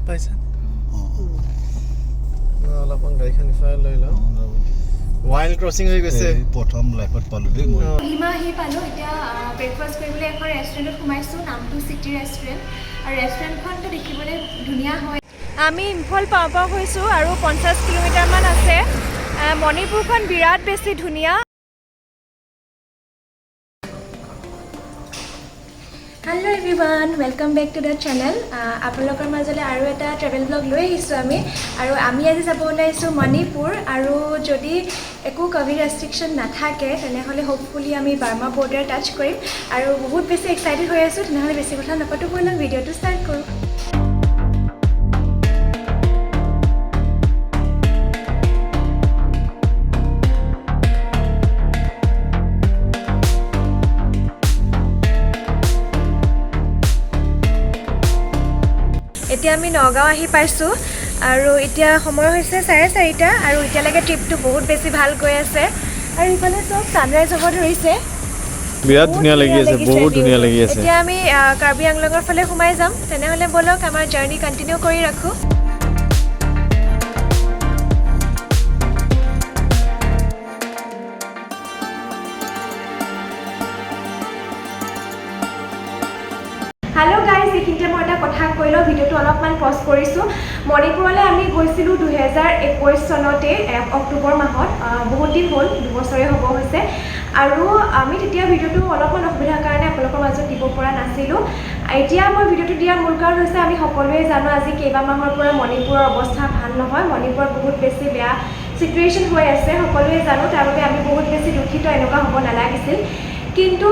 পাইছা অলপমান গাড়ীখন ইফালে লৈ লওঁ ৱাইল্ড ক্ৰচিং হৈ গৈছে প্ৰথম লাইফত পালোঁ দেই মই হিমা আহি পালোঁ এতিয়া ব্ৰেকফাষ্ট কৰিবলৈ এখন ৰেষ্টুৰেণ্টত সোমাইছোঁ নামটো চিটি ৰেষ্টুৰেণ্ট আৰু ৰেষ্টুৰেণ্টখনটো দেখিবলৈ ধুনীয়া হয় আমি ইম্ফল পাওঁ পাওঁ হৈছোঁ আৰু 50 কিলোমিটাৰমান আছে মণিপুৰখন বিৰাট বেছি ধুনীয়া hello' everyone welcome back to the channel আপোনালোকৰ মাজলৈ আৰু এটা ট্ৰেভেল ব্লগ লৈ আহিছোঁ আমি আজি যাব ওলাইছোঁ মণিপুৰ আৰু যদি একো ক'ভিড ৰেষ্ট্ৰিকশ্যন নাথাকে তেনেহ'লে হোপফুলি আমি বাৰ্মা বৰ্ডাৰ টাচ কৰিম আৰু বহুত বেছি এক্সাইটেড হৈ আছোঁ তেনেহ'লে বেছি কথা নাপাতো ব'লক ভিডিঅ'টো ষ্টাৰ্ট কৰোঁ এতিয়া আমি নগাঁও আহি পাইছোঁ আৰু এতিয়া সময় হৈছে 4:30 আৰু এতিয়ালৈকে ট্ৰিপটো বহুত বেছি ভাল গৈ আছে আৰু ইফালে চব ছানৰাইজ হ'ব ধৰিছে বিৰাট ধুনীয়া লাগি আছে বহুত ধুনীয়া লাগি আছে এতিয়া আমি কাৰ্বি আংলঙৰ ফালে সোমাই যাম তেনেহ'লে ব'লক আমাৰ জাৰ্ণি কণ্টিনিউ কৰি ৰাখোঁ হেল্ল' গাইজ এইখিনিতে মই এটা কথা কৈ লওঁ ভিডিঅ'টো অলপমান পজ কৰিছোঁ মণিপুৰলৈ আমি গৈছিলোঁ 2021 চনতে অক্টোবৰ মাহত বহুত দিন হ'ল 2 বছৰে হ'ব হৈছে আৰু আমি তেতিয়া ভিডিঅ'টো অলপমান অসুবিধাৰ কাৰণে আপোনালোকৰ মাজত দিব পৰা নাছিলোঁ এতিয়া মই ভিডিঅ'টো দিয়াৰ মূল কাৰণ হৈছে আমি সকলোৱে জানো আজি কেইবামাহৰ পৰা মণিপুৰৰ অৱস্থা ভাল নহয় মণিপুৰত বহুত বেছি বেয়া চিটুৱেশ্যন হৈ আছে সকলোৱে জানো তাৰ বাবে আমি বহুত বেছি দুখিত এনেকুৱা হ'ব নালাগিছিল কিন্তু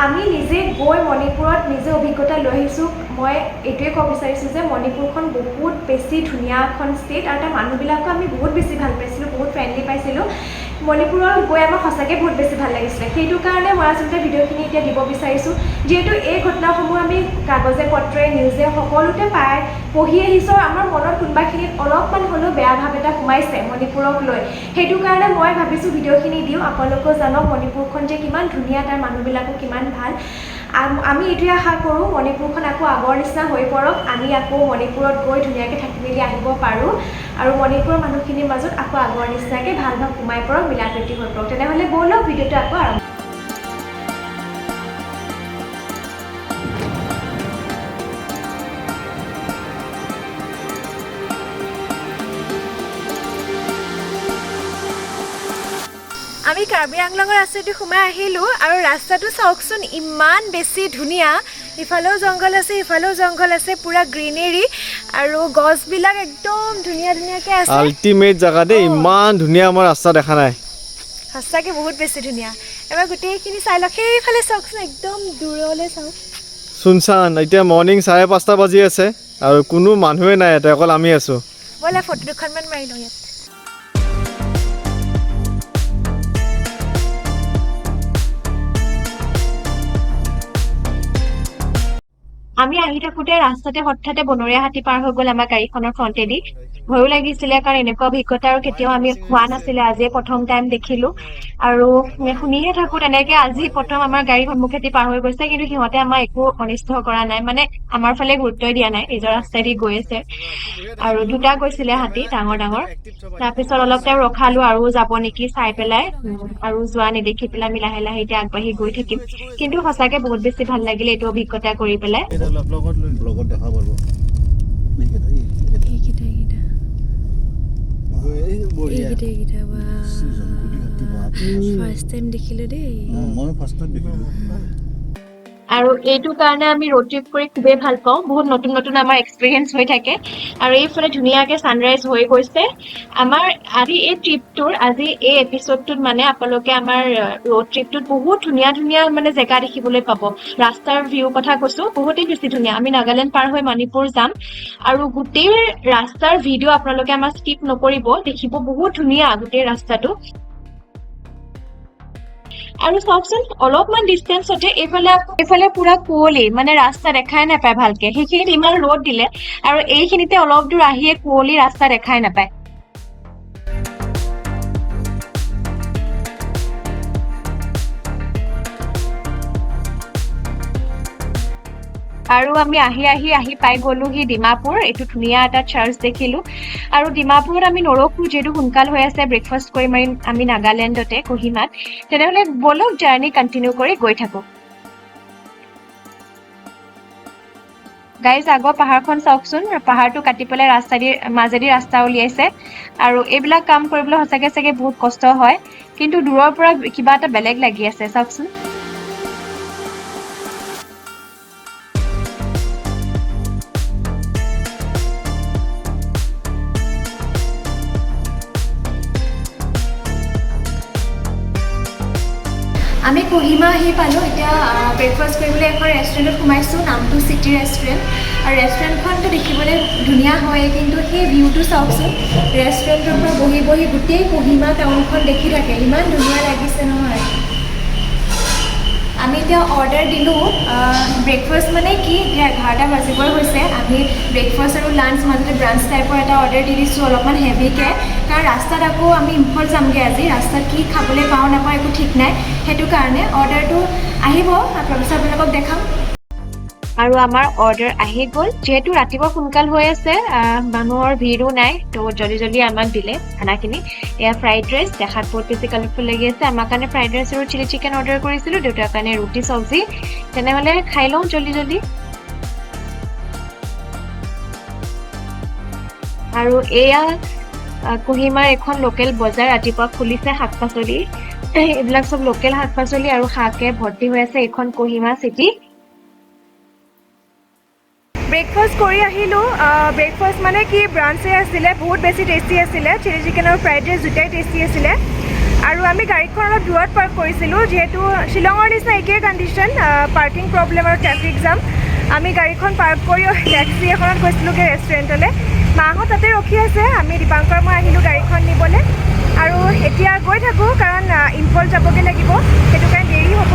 আমি নিজে গৈ মণিপুৰত নিজে অভিজ্ঞতা লৈ আহিছোঁ মই এইটোৱে ক'ব বিচাৰিছোঁ যে মণিপুৰখন বহুত বেছি ধুনীয়া এখন ষ্টেট আৰু তাৰ মানুহবিলাকো আমি বহুত বেছি ভাল পাইছিলোঁ বহুত ফ্ৰেণ্ডলি পাইছিলোঁ মণিপুৰত গৈ আমাৰ সঁচাকৈ বহুত বেছি ভাল লাগিছিলে সেইটো কাৰণে মই আচলতে ভিডিঅ'খিনি এতিয়া দিব বিচাৰিছোঁ যিহেতু এই ঘটনাসমূহ আমি কাগজে পত্ৰে নিউজে সকলোতে পাই পঢ়ি আহিছোঁ আমাৰ মনত কোনোবাখিনিত অলপমান হ'লেও বেয়া ভাৱ এটা সোমাইছে মণিপুৰক লৈ সেইটো কাৰণে মই ভাবিছোঁ ভিডিঅ'খিনি দিওঁ আপোনালোকেও জানক মণিপুৰখন যে কিমান ধুনীয়া তাৰ মানুহবিলাকো কিমান ভাল আমি এইটোৱে আশা কৰোঁ মণিপুৰখন আকৌ আগৰ নিচিনা হৈ পৰক আমি আকৌ মণিপুৰত গৈ ধুনীয়াকৈ থাকি মেলি আহিব পাৰোঁ আৰু মণিপুৰৰ মানুহখিনিৰ মাজত আকৌ আগৰ নিচিনাকৈ ভাল ভাৱ সোমাই পৰক মিলা প্ৰীতি হৈ পৰক তেনেহ'লে ব'লক ভিডিঅ'টো আকৌ আৰম্ভ আমি কাৰ্বি আংলঙৰ ৰাস্তাটো সোমাই আহিলোঁ আৰু ৰাস্তাটো চাওকচোন ইমান বেছি ধুনীয়া ইফালেও জংঘল আছে ইফালেও জংঘল আছে পুৰা গ্ৰীনেৰী আৰু গছবিলাক একদম ধুনীয়া ধুনীয়াকৈ আছে আল্টিমেট জেগা দেই ইমান ধুনীয়া আমাৰ ৰাস্তা দেখা নাই সঁচাকৈ বহুত বেছি ধুনীয়া এবাৰ গোটেইখিনি চাই লওক সেইফালে চাওকচোন একদম দূৰলৈ চাওক শুনচান এতিয়া মৰ্ণিং 5:30 বাজি আছে আৰু কোনো মানুহে নাই ইয়াতে অকল আমি আছোঁ ব'লা ফটো দুখনমান মাৰি লওঁ ইয়াত আমি আহি থাকোঁতে ৰাস্তাতে হঠাতে বনৰীয়া হাতী পাৰ হৈ গ'ল আমাৰ গাড়ীখনৰ ফ্ৰণ্টেদি ভয়ো লাগিছিলে কাৰণ এনেকুৱা অভিজ্ঞতা আৰু কেতিয়াও আমি হোৱা নাছিলে আজিয়ে প্ৰথম টাইম দেখিলোঁ আৰু শুনিহে থাকোঁ তেনেকৈ আজি প্ৰথম আমাৰ গাড়ীৰ সন্মুখেদি পাৰ হৈ গৈছে কিন্তু সিহঁতে আমাৰ একো অনিষ্ট কৰা নাই মানে আমাৰ ফালে গুৰুত্বই দিয়া নাই নিজৰ ৰাস্তাইদি গৈ আছে আৰু 2টা গৈছিলে হাতী ডাঙৰ ডাঙৰ তাৰপিছত অলপ টাইম ৰখালোঁ আৰু যাব নেকি চাই পেলাই আৰু যোৱা নেদেখি পেলাই আমি লাহে লাহে এতিয়া আগবাঢ়ি গৈ থাকিম কিন্তু সঁচাকৈ বহুত বেছি ভাল লাগিলে এইটো অভিজ্ঞতা কৰি পেলাই ব্লগত দেখা পাব ফাৰ্ষ্ট টাইম দেখিলোঁ দেই মই ফাৰ্ষ্ট টাইম দেখিলোঁ আৰু এইটো কাৰণে আমি ৰোড ট্ৰিপ কৰি খুবেই ভাল পাওঁ বহুত নতুন নতুন আমাৰ এক্সপিৰিয়েঞ্চ হৈ থাকে আৰু এইফালে ধুনীয়াকৈ ছানৰাইজ হৈ গৈছে আমাৰ আজি এই ট্ৰিপটোৰ আজি এই এপিছ'ডটোত মানে আপোনালোকে আমাৰ ৰোড ট্ৰিপটোত বহুত ধুনীয়া ধুনীয়া মানে জেগা দেখিবলৈ পাব ৰাস্তাৰ ভিউ কথা কৈছোঁ বহুতেই বেছি ধুনীয়া আমি নাগালেণ্ড পাৰ হৈ মণিপুৰ যাম আৰু গোটেই ৰাস্তাৰ ভিডিঅ' আপোনালোকে আমাৰ স্কিপ নকৰিব দেখিব বহুত ধুনীয়া গোটেই ৰাস্তাটো আৰু চাওকচোন অলপমান ডিষ্টেঞ্চতে এইফালে পুৰা কুঁৱলী মানে ৰাস্তা দেখাই নাপায় ভালকে সেইখিনিত ইমান ৰ'দ দিলে আৰু এইখিনিতে অলপ দূৰ আহিয়ে কুঁৱলী ৰাস্তা দেখাই নাপায় আৰু আমি আহি পাই গ'লোহি ডিমাপুৰ। এইটো ধুনীয়া এটা চাৰ্চ দেখিলোঁ আৰু ডিমাপুৰত আমি নৰখো, যিহেতু সোনকাল হৈ আছে, ব্ৰেকফাষ্ট কৰি মাৰি আমি নাগালেণ্ডতে কোহিমাত। তেনেহ'লে ব'লক জাৰ্ণি কণ্টিনিউ কৰি গৈ থাকোঁ। গাইজ, আগৰ পাহাৰখন চাওকচোন, পাহাৰটো কাটি পেলাই মাজেদি ৰাস্তা উলিয়াইছে আৰু এইবিলাক কাম কৰিবলৈ সঁচাকে চাগে বহুত কষ্ট হয়, কিন্তু দূৰৰ পৰা কিবা এটা বেলেগ লাগি আছে চাওকচোন। আমি কোহিমা আহি পালোঁ। এতিয়া ব্ৰেকফাষ্ট কৰিবলৈ এখন ৰেষ্টুৰেণ্টত সোমাইছোঁ, নামটো চিটি ৰেষ্টুৰেণ্ট। আৰু ৰেষ্টুৰেণ্টখনটো দেখিবলৈ ধুনীয়া হয়, কিন্তু সেই ভিউটো চাওকচোন। ৰেষ্টুৰেণ্টৰ পৰা বহি গোটেই কোহিমা টাউনখন দেখি থাকে, ইমান ধুনীয়া লাগিছে নহয়। আমি এতিয়া অৰ্ডাৰ দিলোঁ ব্ৰেকফাষ্ট, মানে কি এতিয়া 11টা বাজিবই হৈছে। আমি ব্ৰেকফাষ্ট আৰু লাঞ্চ মাজতে ব্ৰাঞ্চ টাইপৰ এটা অৰ্ডাৰ দি দিছোঁ, অলপমান হেভিকৈ, কাৰণ ৰাস্তাত আকৌ আমি ইম্ফল যামগৈ আজি। ৰাস্তাত কি খাবলৈ পাওঁ নাপাওঁ একো ঠিক নাই, সেইটো কাৰণে অৰ্ডাৰটো আহিব, তাৰপিছত আপোনালোকক দেখাম। আৰু আমাৰ অৰ্ডাৰ আহি গ'ল। যিহেতু ৰাতিপুৱা সোনকাল হৈ আছে, মানুহৰ ভিৰো নাই, তো জল্দি আমাক দিলে খানাখিনি। এয়া ফ্ৰাইড ৰাইচ, দেখাত বহুত বেছি কালাৰফুল লাগি আছে। আমাৰ কাৰণে ফ্ৰাইড ৰাইচ আৰু চিলি চিকেন অৰ্ডাৰ কৰিছিলোঁ, দেউতাৰ কাৰণে ৰুটি চব্জি। তেনেহ'লে খাই লওঁ জল্দি। আৰু এয়া কোহিমাৰ এখন লোকেল বজাৰ ৰাতিপুৱা খুলিছে, শাক পাচলি, এইবিলাক চব লোকেল শাক পাচলি আৰু শাকে ভৰ্তি হৈ আছে এইখন কোহিমা চিটি। ব্ৰেকফাষ্ট কৰি আহিলোঁ। ব্ৰেকফাষ্ট মানে কি ব্ৰাঞ্চে আছিলে, বহুত বেছি টেষ্টি আছিলে। চিলি চিকেন আৰু ফ্ৰাইড ৰাইচ দুটাই টেষ্টি আছিলে। আৰু আমি গাড়ীখন অলপ দূৰত পাৰ্ক কৰিছিলোঁ, যিহেতু শ্বিলঙৰ নিচিনা একেই কণ্ডিশ্যন, পাৰ্কিং প্ৰব্লেম আৰু ট্ৰেফিক জাম। আমি গাড়ীখন পাৰ্ক কৰি টেক্সি এখনত গৈছিলোঁগৈ ৰেষ্টুৰেণ্টলৈ। মাহঁত তাতে ৰখি আছে, আমি দীপাংকৰ মই আহিলোঁ গাড়ীখন নিবলৈ। আৰু এতিয়া গৈ থাকোঁ, কাৰণ ইম্ফল যাবগৈ লাগিব, সেইটো কাৰণে দেৰি হ'ব।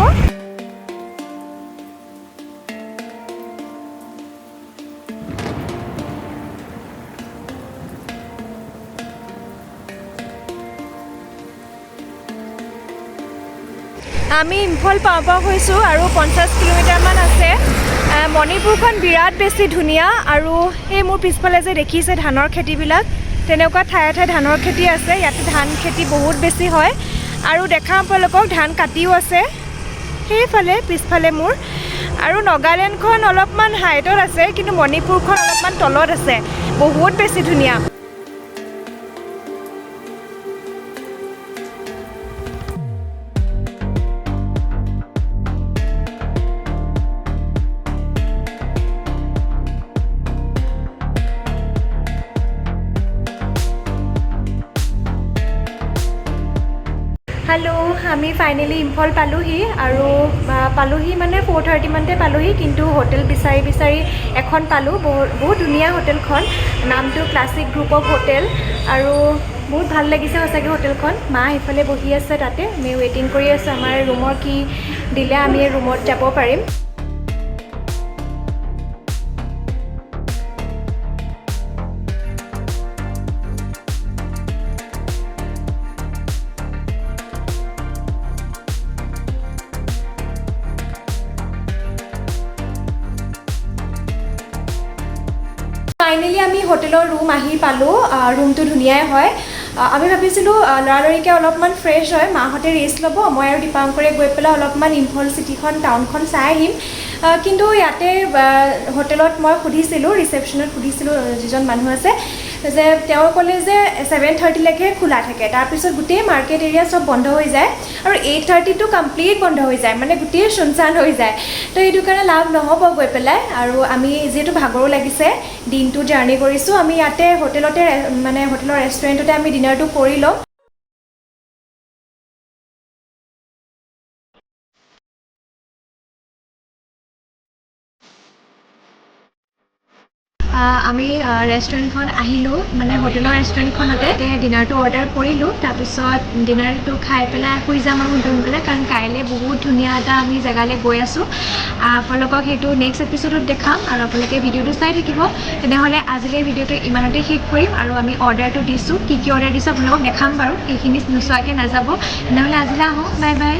আমি ইম্ফল পাওঁ হৈছোঁ আৰু 50 কিলোমিটাৰমান আছে। মণিপুৰখন বিৰাট বেছি ধুনীয়া। আৰু সেই মোৰ পিছফালে যে দেখিছে ধানৰ খেতিবিলাক, তেনেকুৱা ঠায়ে ধানৰ খেতি আছে। ইয়াতে ধান খেতি বহুত বেছি হয়। আৰু দেখা আপোনালোকক ধান কাটিও আছে সেইফালে পিছফালে মোৰ। আৰু নাগালেণ্ডখন অলপমান হাইটত আছে, কিন্তু মণিপুৰখন অলপমান তলত আছে। বহুত বেছি ধুনীয়া। হেল্ল', আমি ফাইনেলি ইম্ফল পালোহি। আৰু পালোহি মানে 4:30 মানতে পালোহি, কিন্তু হোটেল বিচাৰি এখন পালোঁ। বহুত ধুনীয়া হোটেলখন, নামটো ক্লাছিক গ্ৰুপ অফ হোটেল। আৰু বহুত ভাল লাগিছে সঁচাকৈ হোটেলখন। মা সেইফালে বহি আছে, তাতে আমি ৱেইটিং কৰি আছোঁ আমাৰ ৰুমৰ কি দিলে আমি ৰুমত যাব পাৰিম। ফাইনেলি আমি হোটেলৰ ৰুম আহি পালোঁ। ৰুমটো ধুনীয়াই হয়। আমি ভাবিছিলোঁ লৰালৰিকৈ অলপমান ফ্ৰেছ হয়, মাহঁতে ৰেষ্ট ল'ব, মই আৰু দীপাংকৰে গৈ পেলাই অলপমান ইম্ফল চিটিখন টাউনখন চাই আহিম। কিন্তু ইয়াতে হোটেলত মই সুধিছিলোঁ, ৰিচেপশ্যনত সুধিছিলোঁ যিজন মানুহ আছে, যে তেওঁ ক'লে যে 7:30লৈকে খোলা থাকে, তাৰপিছত গোটেই মাৰ্কেট এৰিয়া চব বন্ধ হৈ যায়। আৰু 8:30টো কমপ্লিট বন্ধ হৈ যায়, মানে গোটেই শুনচান হৈ যায়। তো সেইটো কাৰণে লাভ নহ'ব গৈ পেলাই। আৰু আমি যিহেতু ভাগৰো লাগিছে, দিনটো জাৰ্ণি কৰিছোঁ, আমি ইয়াতে হোটেলৰ ৰেষ্টুৰেণ্টতে আমি ডিনাৰটো কৰি লওঁ। আমি ৰেষ্টুৰেণ্টখন আহিলোঁ, মানে হোটেলৰ ৰেষ্টুৰেণ্টখনতে ডিনাৰটো অৰ্ডাৰ কৰিলোঁ। তাৰপিছত ডিনাৰটো খাই পেলাই শুই যাম আৰু সোনকালে, কাৰণ কাইলৈ বহুত ধুনীয়া এটা আমি জেগালৈ গৈ আছোঁ। আপোনালোকক সেইটো নেক্সট এপিছডত দেখাম, আৰু আপোনালোকে ভিডিঅ'টো চাই থাকিব। তেনেহ'লে আজিলৈ ভিডিঅ'টো ইমানতে শেষ কৰিম। আৰু আমি অৰ্ডাৰটো দিছোঁ, কি অৰ্ডাৰ দিছোঁ আপোনালোকক দেখাম বাৰু, এইখিনি নোচোৱাকৈ নাযাব। তেনেহ'লে আজিলৈ আহোঁ, বাই বাই।